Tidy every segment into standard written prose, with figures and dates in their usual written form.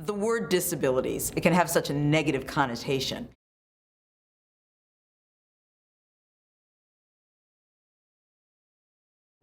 The word disabilities, it can have such a negative connotation.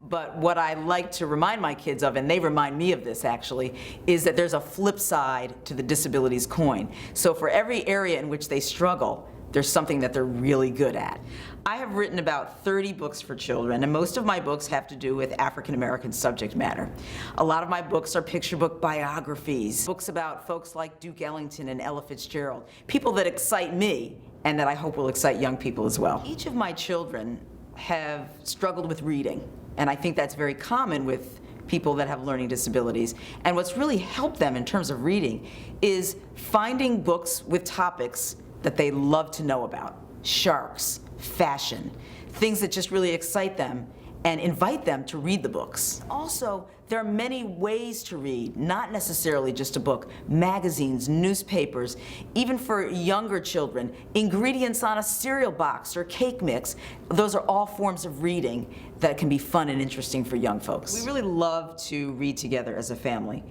But what I like to remind my kids of, and they remind me of this actually, is that there's a flip side to the disabilities coin. So for every area in which they struggle, there's something that they're really good at. I have written about 30 books for children, and most of my books have to do with African American subject matter. A lot of my books are picture book biographies, books about folks like Duke Ellington and Ella Fitzgerald, people that excite me and that I hope will excite young people as well. Each of my children have struggled with reading, and I think that's very common with people that have learning disabilities. And what's really helped them in terms of reading is finding books with topics that they love to know about. Sharks, fashion, things that just really excite them and invite them to read the books. Also, there are many ways to read, not necessarily just a book. Magazines, newspapers, even for younger children, ingredients on a cereal box or cake mix. Those are all forms of reading that can be fun and interesting for young folks. We really love to read together as a family.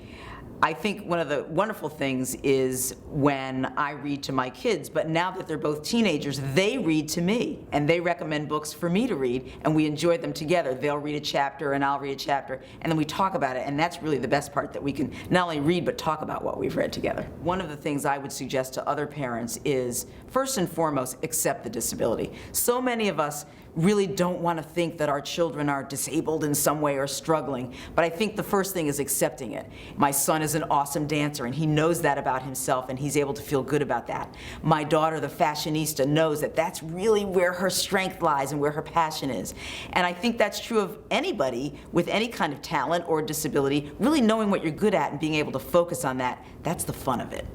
I think one of the wonderful things is when I read to my kids, but now that they're both teenagers, they read to me, and they recommend books for me to read, and we enjoy them together. They'll read a chapter, and I'll read a chapter, and then we talk about it, and that's really the best part, that we can not only read, but talk about what we've read together. One of the things I would suggest to other parents is, first and foremost, accept the disability. So many of us really don't want to think that our children are disabled in some way or struggling, but I think the first thing is accepting it. My son is an awesome dancer, and he knows that about himself, and he's able to feel good about that. My daughter, the fashionista, knows that that's really where her strength lies and where her passion is. And I think that's true of anybody with any kind of talent or disability. Really knowing what you're good at and being able to focus on that, that's the fun of it.